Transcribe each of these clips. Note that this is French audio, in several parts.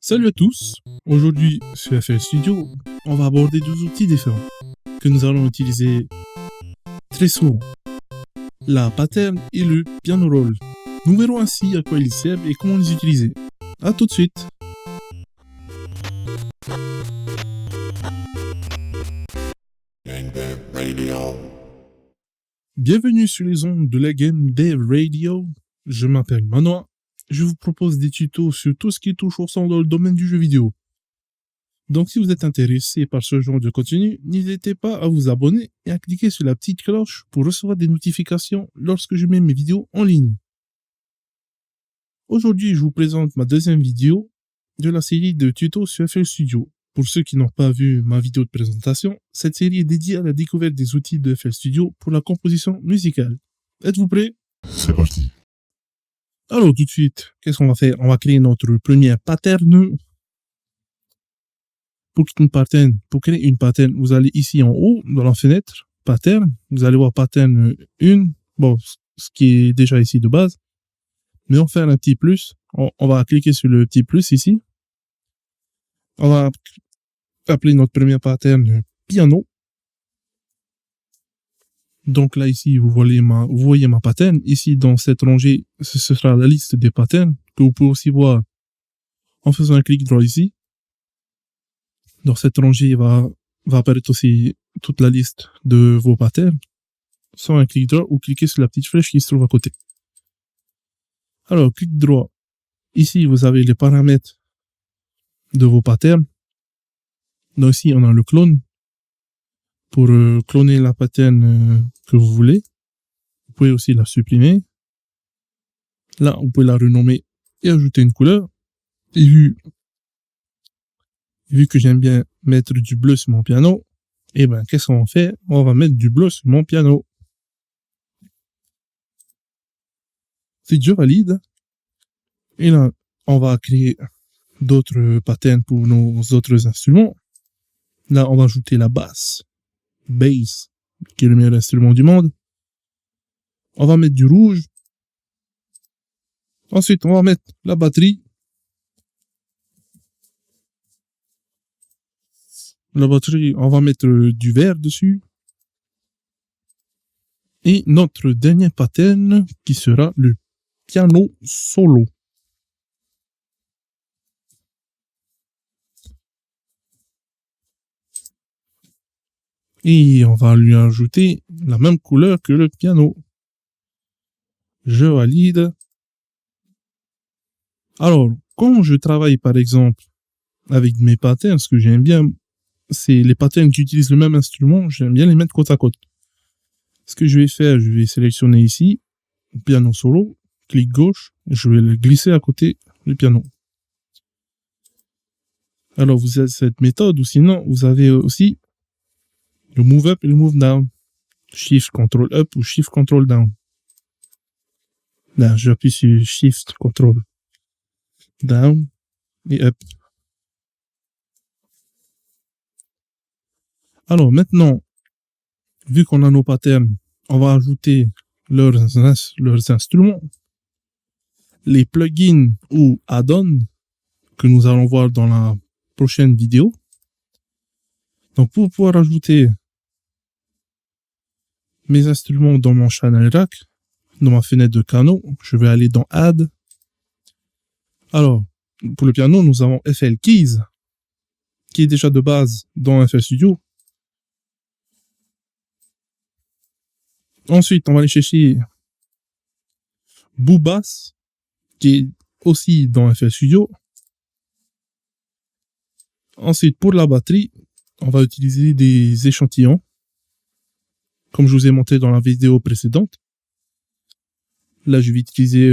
Salut à tous, aujourd'hui sur FL Studio, on va aborder deux outils différents que nous allons utiliser très souvent, la pattern et le piano roll. Nous verrons ainsi à quoi ils servent et comment les utiliser. A tout de suite. Bienvenue sur les ondes de la Game Dev Radio. Je m'appelle Manoa. Je vous propose des tutos sur tout ce qui touche au son dans le domaine du jeu vidéo. Donc si vous êtes intéressé par ce genre de contenu, n'hésitez pas à vous abonner et à cliquer sur la petite cloche pour recevoir des notifications lorsque je mets mes vidéos en ligne. Aujourd'hui, je vous présente ma deuxième vidéo de la série de tutos sur FL Studio. Pour ceux qui n'ont pas vu ma vidéo de présentation, cette série est dédiée à la découverte des outils de FL Studio pour la composition musicale. Êtes-vous prêts ? C'est parti. Alors tout de suite, qu'est-ce qu'on va faire ? On va créer notre première pattern. Pour créer une pattern, vous allez ici en haut, dans la fenêtre, pattern. Vous allez voir pattern 1, bon, ce qui est déjà ici de base. Mais on va faire un petit plus. On va cliquer sur le petit plus ici. On va appeler notre premier pattern piano. Donc là, ici, vous voyez ma pattern. Ici, dans cette rangée, ce sera la liste des patterns que vous pouvez aussi voir en faisant un clic droit ici. Dans cette rangée, va apparaître aussi toute la liste de vos patterns. Sans un clic droit ou cliquer sur la petite flèche qui se trouve à côté. Alors, clic droit. Ici, vous avez les paramètres de vos patterns. Donc ici, on a le clone. Pour cloner la pattern que vous voulez. Vous pouvez aussi la supprimer. Là, vous pouvez la renommer et ajouter une couleur. Et vu que j'aime bien mettre du bleu sur mon piano, eh ben, qu'est-ce qu'on fait ? On va mettre du bleu sur mon piano. Si je valide, et là, on va créer d'autres patterns pour nos autres instruments. Là, on va ajouter la basse, qui est le meilleur instrument du monde. On va mettre du rouge. Ensuite, on va mettre la batterie. La batterie, on va mettre du vert dessus. Et notre dernier pattern qui sera le piano solo. Et on va lui ajouter la même couleur que le piano. Je valide. Alors, quand je travaille par exemple avec mes patterns, ce que j'aime bien, c'est les patterns qui utilisent le même instrument, j'aime bien les mettre côte à côte. Ce que je vais faire, je vais sélectionner ici, piano solo, clic gauche, je vais le glisser à côté du piano. Alors vous avez cette méthode, ou sinon vous avez aussi le move up et le move down. Shift, control up ou shift, control down. Là, j'appuie sur shift, control down et up. Alors maintenant, vu qu'on a nos patterns, on va ajouter leurs instruments, les plugins ou add-ons que nous allons voir dans la prochaine vidéo. Donc pour pouvoir ajouter mes instruments dans mon channel rack, dans ma fenêtre de canaux, je vais aller dans Add. Alors, pour le piano, nous avons FL Keys, qui est déjà de base dans FL Studio. Ensuite, on va aller chercher Boobass, qui est aussi dans FL Studio. Ensuite, pour la batterie, on va utiliser des échantillons, comme je vous ai montré dans la vidéo précédente. Là, je vais utiliser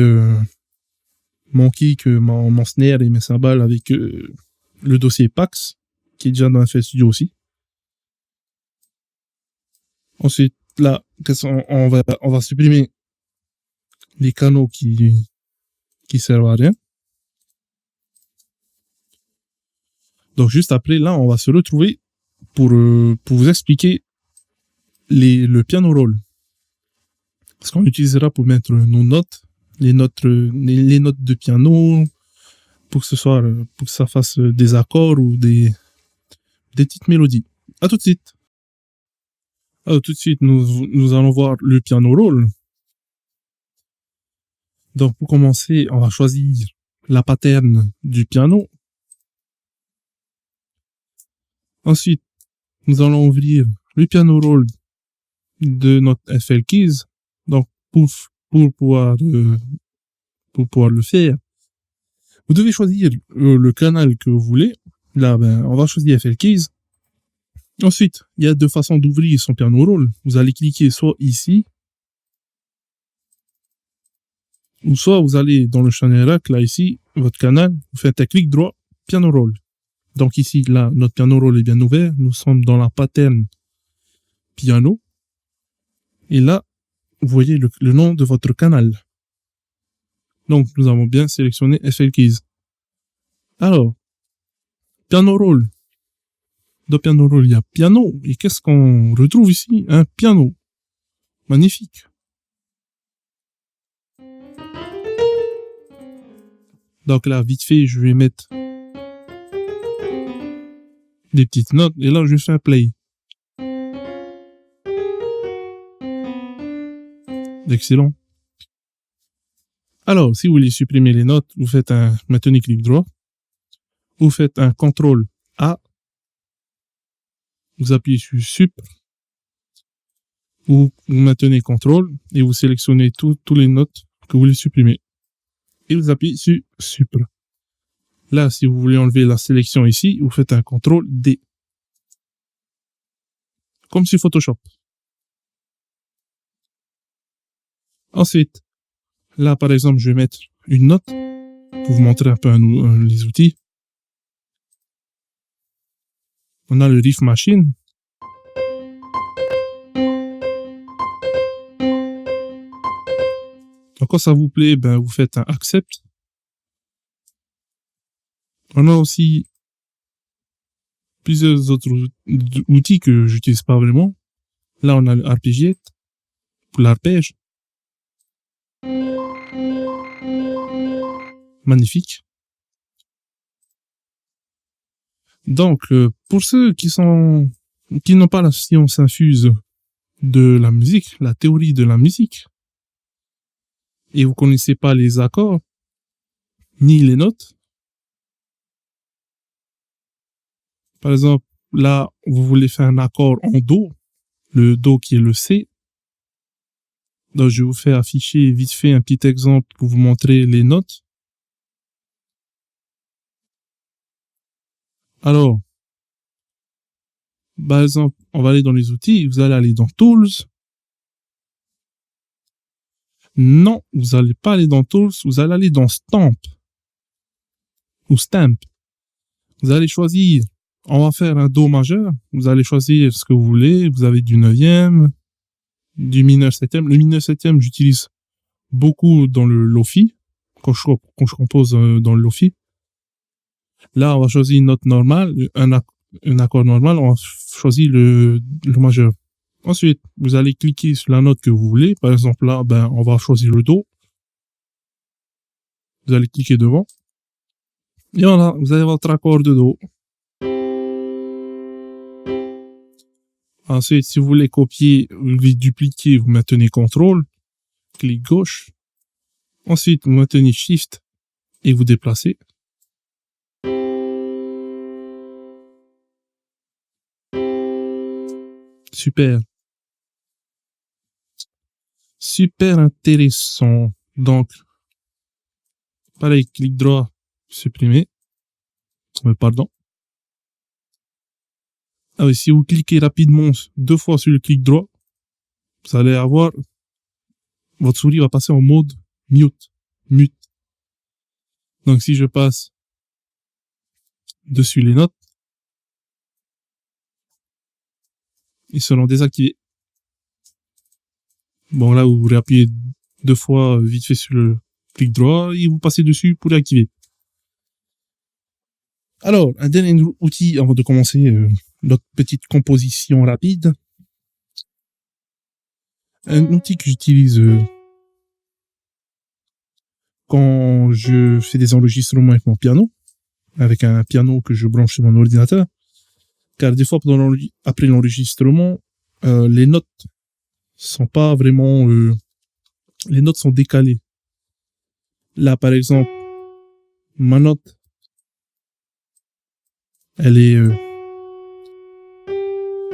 mon kick, mon snare et mes cymbales avec le dossier PAX, qui est déjà dans FL Studio aussi. Ensuite, là, on va supprimer les canaux qui servent à rien. Donc, juste après, là, on va se retrouver pour vous expliquer le piano roll. Ce qu'on utilisera pour mettre nos notes, les notes de piano, pour que pour que ça fasse des accords ou des petites mélodies. À tout de suite. Alors, tout de suite, nous allons voir le piano roll. Donc, pour commencer, on va choisir la pattern du piano. Ensuite, nous allons ouvrir le piano roll de notre FL Keys. Donc, pour pouvoir, pour pouvoir le faire, vous devez choisir le canal que vous voulez. Là, on va choisir FL Keys. Ensuite, il y a deux façons d'ouvrir son piano roll. Vous allez cliquer soit ici, ou soit vous allez dans le channel rack, là ici, votre canal, vous faites un clic droit, piano roll. Donc ici, là, notre piano roll est bien ouvert. Nous sommes dans la pattern piano. Et là, vous voyez le nom de votre canal. Donc, nous avons bien sélectionné FL Keys. Alors, piano roll. Dans piano roll, il y a piano. Et qu'est-ce qu'on retrouve ici? Un piano. Magnifique. Donc là, vite fait, je vais mettre des petites notes. Et là, je fais un play. Excellent. Alors, si vous voulez supprimer les notes, vous faites maintenez clic droit. Vous faites un CTRL A. Vous appuyez sur Sup. Vous maintenez CTRL et vous sélectionnez toutes les notes que vous voulez supprimer. Et vous appuyez sur Sup. Là, si vous voulez enlever la sélection ici, vous faites un CTRL D. Comme sur Photoshop. Ensuite, là, par exemple, je vais mettre une note pour vous montrer un peu les outils. On a le Riff Machine. Donc, quand ça vous plaît, vous faites un Accept. On a aussi plusieurs autres outils que j'utilise pas vraiment. Là, on a le Arpeggiate pour l'arpège. Magnifique. Donc, pour ceux qui n'ont pas la science infuse de la musique, la théorie de la musique, et vous connaissez pas les accords, ni les notes. Par exemple, là, vous voulez faire un accord en Do, le Do qui est le C. Donc, je vous fais afficher vite fait un petit exemple pour vous montrer les notes. Alors, par exemple, on va aller dans les outils, vous allez aller dans Tools. Non, vous allez pas aller dans Tools, vous allez aller dans Stamp. Ou Stamp. Vous allez choisir, on va faire un Do majeur, vous allez choisir ce que vous voulez, vous avez du 9e, du mineur 7e. Le mineur 7e, j'utilise beaucoup dans le Lofi, quand je compose dans le Lofi. Là, on va choisir une note normale, un accord normal, on va choisir le majeur. Ensuite, vous allez cliquer sur la note que vous voulez. Par exemple, là, on va choisir le Do. Vous allez cliquer devant. Et voilà, vous avez votre accord de Do. Ensuite, si vous voulez copier ou dupliquer, vous maintenez CTRL, clic gauche. Ensuite, vous maintenez SHIFT et vous déplacez. Super. Super intéressant. Donc, pareil, clic droit, supprimer. Pardon. Ah oui, si vous cliquez rapidement 2 fois sur le clic droit, vous allez avoir, votre souris va passer en mode mute. Donc, si je passe dessus les notes, ils seront désactivés. Bon, là, vous réappuyez 2 fois vite fait sur le clic droit et vous passez dessus pour l'activer. Alors, un dernier outil avant de commencer notre petite composition rapide. Un outil que j'utilise quand je fais des enregistrements avec mon piano, avec un piano que je branche sur mon ordinateur, car des fois, après l'enregistrement, les notes sont pas vraiment... les notes sont décalées. Là, par exemple, ma note, elle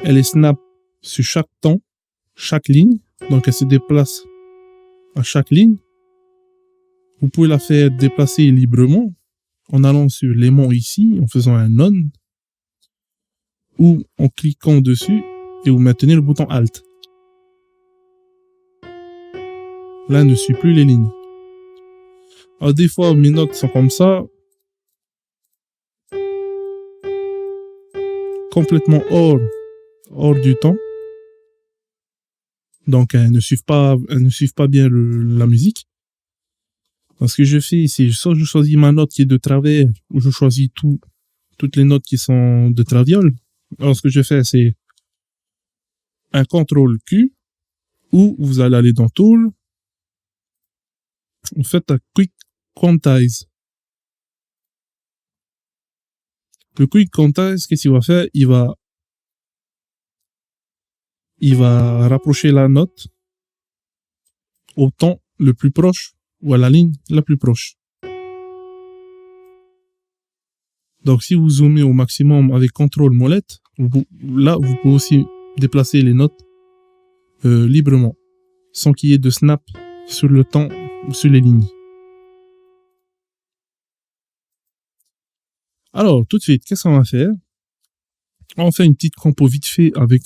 est snap sur chaque temps, chaque ligne. Donc, elle se déplace à chaque ligne. Vous pouvez la faire déplacer librement en allant sur l'aimant ici, en faisant un on, ou en cliquant dessus et vous maintenez le bouton Alt. Là, elle ne suit plus les lignes. Alors, des fois, mes notes sont comme ça, complètement hors du temps. Donc, elles ne suivent pas bien la musique. Donc, ce que je fais ici, soit je choisis ma note qui est de travers, ou je choisis toutes les notes qui sont de traviole. Alors, ce que je fais, c'est un CTRL Q, ou vous allez aller dans Tool, vous faites un Quick Quantize. Le Quick Quantize, qu'est-ce qu'il va faire? Il va rapprocher la note au temps le plus proche, ou à la ligne la plus proche. Donc, si vous zoomez au maximum avec CTRL molette, là, vous pouvez aussi déplacer les notes librement, sans qu'il y ait de snap sur le temps ou sur les lignes. Alors, tout de suite, qu'est-ce qu'on va faire? On fait une petite compo vite fait avec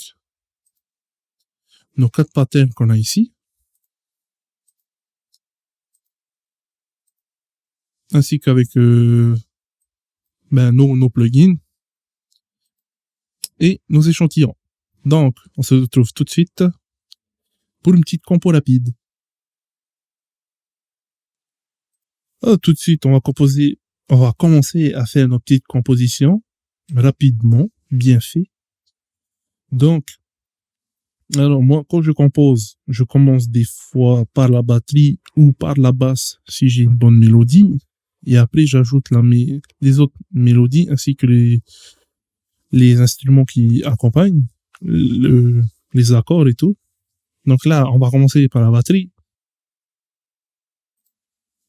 nos 4 patterns qu'on a ici, ainsi qu'avec nos plugins et nos échantillons. Donc, on se retrouve tout de suite pour une petite compo rapide. Tout de suite, on va commencer à faire nos petites compositions rapidement, bien fait. Donc, alors moi, quand je compose, je commence des fois par la batterie ou par la basse si j'ai une bonne mélodie. Et après, j'ajoute les autres mélodies ainsi que les instruments qui accompagnent, les accords et tout. Donc là, on va commencer par la batterie.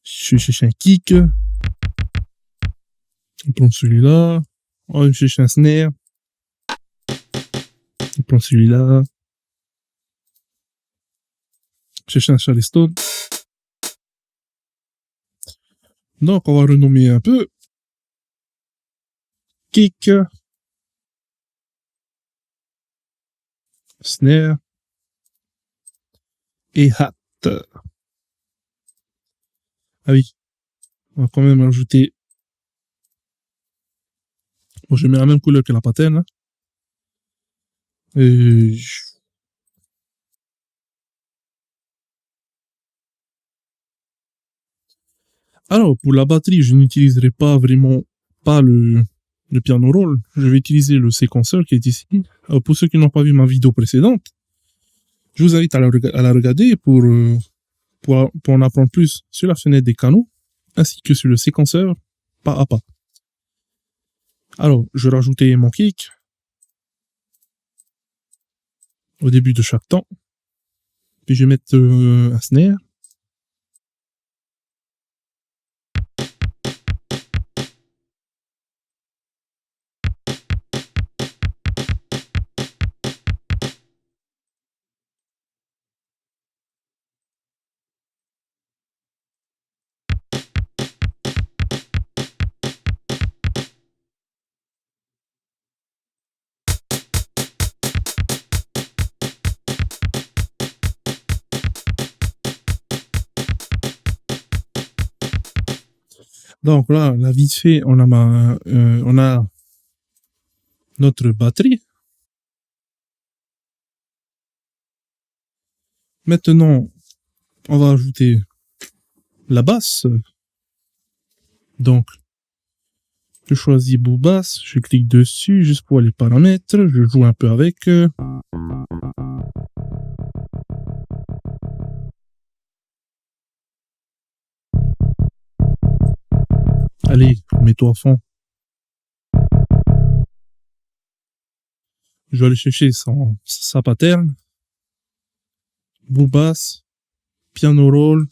Je cherche un kick. On prend celui-là. On cherche un snare. On prend celui-là. Je cherche un charleston. Donc, on va renommer un peu. Kick. Snare. Et hat. Ah oui. On va quand même ajouter. Bon, je mets la même couleur que la pattern. Là. Alors, pour la batterie, je n'utiliserai pas le piano roll. Je vais utiliser le séquenceur qui est ici. Alors, pour ceux qui n'ont pas vu ma vidéo précédente, je vous invite à la regarder pour en apprendre plus sur la fenêtre des canaux, ainsi que sur le séquenceur pas à pas. Alors, je vais rajouter mon kick au début de chaque temps. Puis je vais mettre un snare. Donc là, vite fait, on a notre batterie. Maintenant, on va ajouter la basse. Donc, je choisis bout basse, je clique dessus juste pour les paramètres, je joue un peu avec. Allez, mets-toi à fond. Je vais aller chercher sa pattern, bout basse, piano roll.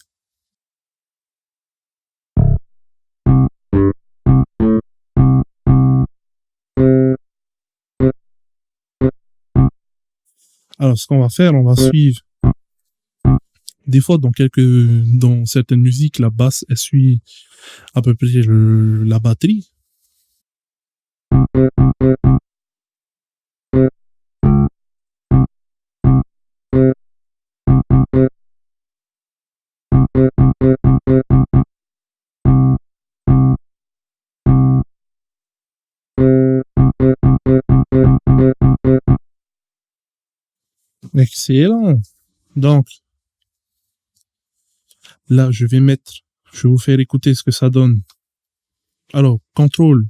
Alors, ce qu'on va faire, on va suivre. Des fois, dans certaines musiques, la basse, elle suit à peu près la batterie. Excellent. Donc, là, je vais vous faire écouter ce que ça donne. Alors, contrôle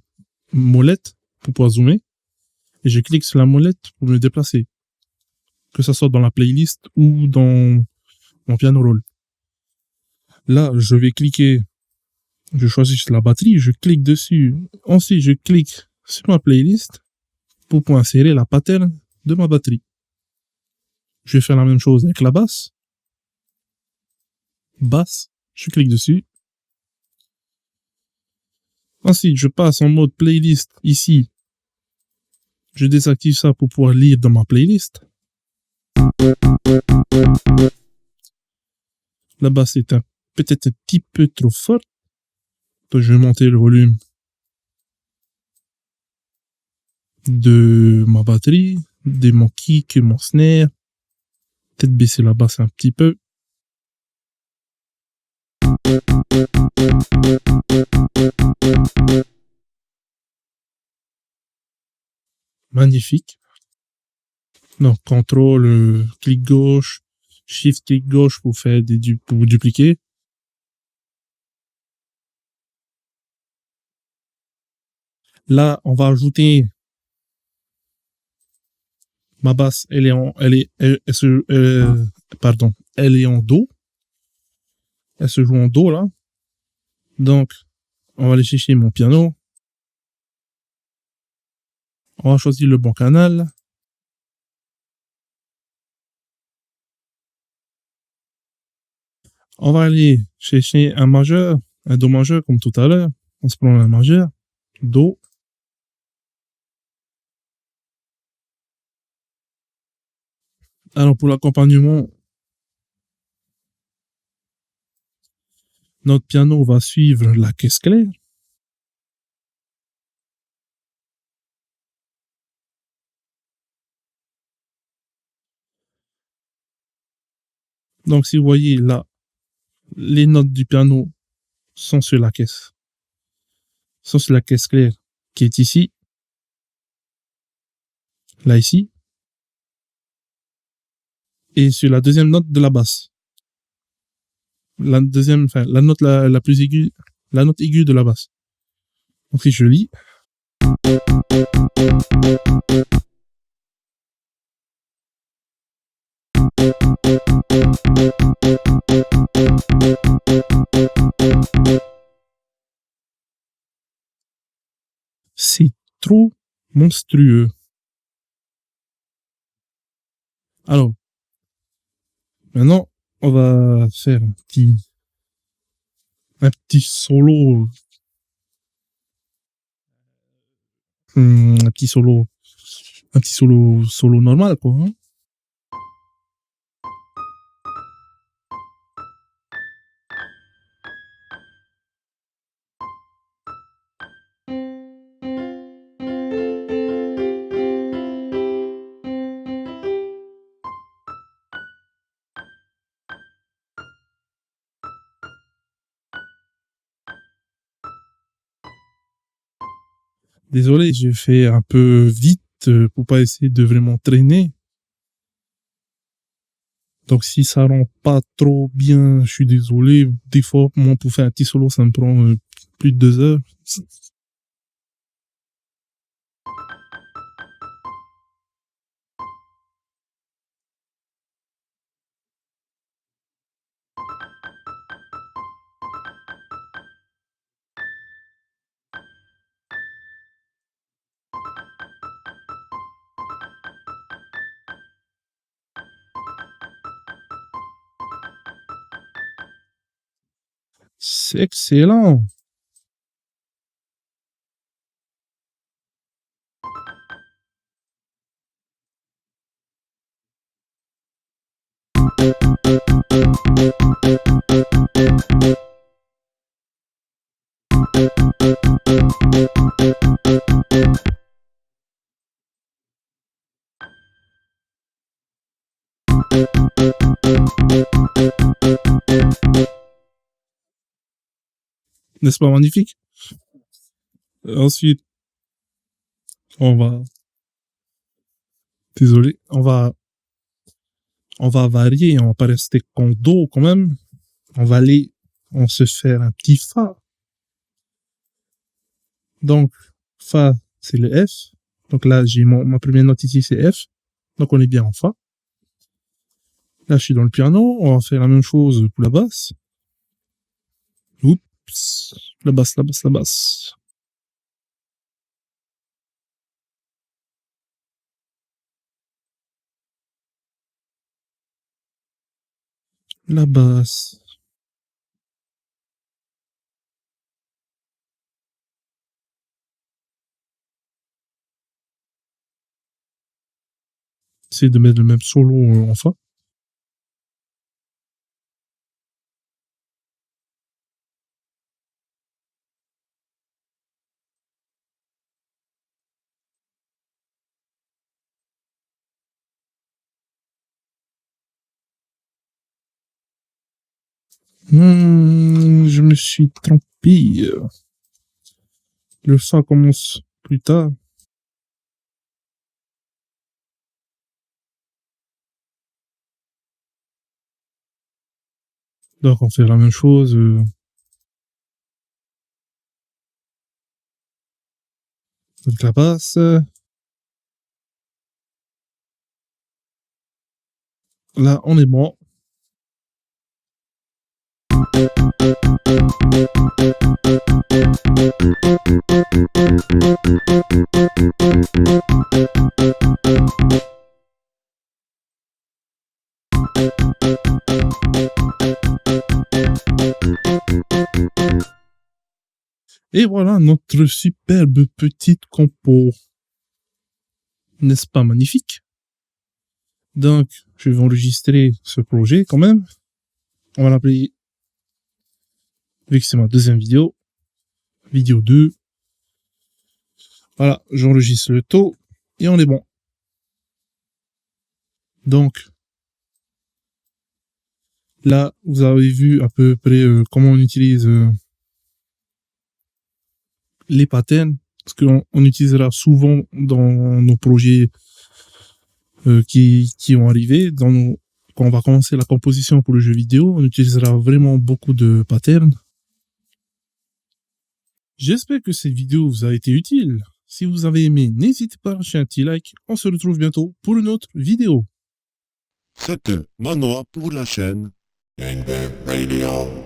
molette pour pouvoir zoomer. Et je clique sur la molette pour me déplacer. Que ça soit dans la playlist ou dans mon piano roll. Là, je choisis la batterie, je clique dessus. Ensuite, je clique sur ma playlist pour pouvoir insérer la pattern de ma batterie. Je vais faire la même chose avec la basse. Basse, je clique dessus. Ensuite, je passe en mode playlist ici. Je désactive ça pour pouvoir lire dans ma playlist. La basse est peut-être un petit peu trop forte. Donc, je vais monter le volume de ma batterie, de mon kick, mon snare. Peut-être baisser la basse un petit peu. Magnifique. Donc, contrôle, clic gauche, shift clic gauche pour dupliquer. Là, on va ajouter ma basse, elle est en do. Elle se joue en do, là. Donc, on va aller chercher mon piano. On va choisir le bon canal. On va aller chercher un majeur, un do majeur comme tout à l'heure. On se prend un majeur, do. Alors, pour l'accompagnement, notre piano va suivre la caisse claire. Donc, si vous voyez là, les notes du piano sont sur la caisse. Sont sur la caisse claire qui est ici. Là, ici. Et sur la deuxième note de la basse. La note la plus aiguë, la note aiguë de la basse. Donc, si je lis. C'est trop monstrueux. Alors, maintenant, on va faire un petit solo, un petit solo, solo normal, quoi. Hein. Désolé, j'ai fait un peu vite pour pas essayer de vraiment traîner. Donc si ça rend pas trop bien, je suis désolé. Des fois, moi, pour faire un petit solo, ça me prend plus de 2 heures. C'est excellent. N'est-ce pas magnifique? Ensuite, on va, désolé, on va varier, on va pas rester qu'en do quand même. On va aller, on se faire un petit fa. Donc, fa, c'est le F. Donc là, j'ai ma première note ici, c'est F. Donc on est bien en fa. Là, je suis dans le piano. On va faire la même chose pour la basse. Oups. La basse, la basse, la basse. La basse. C'est de mettre le même solo en fa. Je me suis trompé. Le fa commence plus tard. Donc on fait la même chose avec la basse. Là, on est bon. Et voilà notre superbe petite compo. N'est-ce pas magnifique? Donc, je vais enregistrer ce projet quand même. On va l'appeler, vu que c'est ma deuxième vidéo, vidéo 2. Voilà, j'enregistre le taux et on est bon. Donc, là, vous avez vu à peu près comment on utilise les patterns, parce qu'on utilisera souvent dans nos projets qui vont arriver, quand on va commencer la composition pour le jeu vidéo, on utilisera vraiment beaucoup de patterns. J'espère que cette vidéo vous a été utile. Si vous avez aimé, n'hésitez pas à lâcher un petit like. On se retrouve bientôt pour une autre vidéo. C'était Manoa pour la chaîne Gang Bang Radio.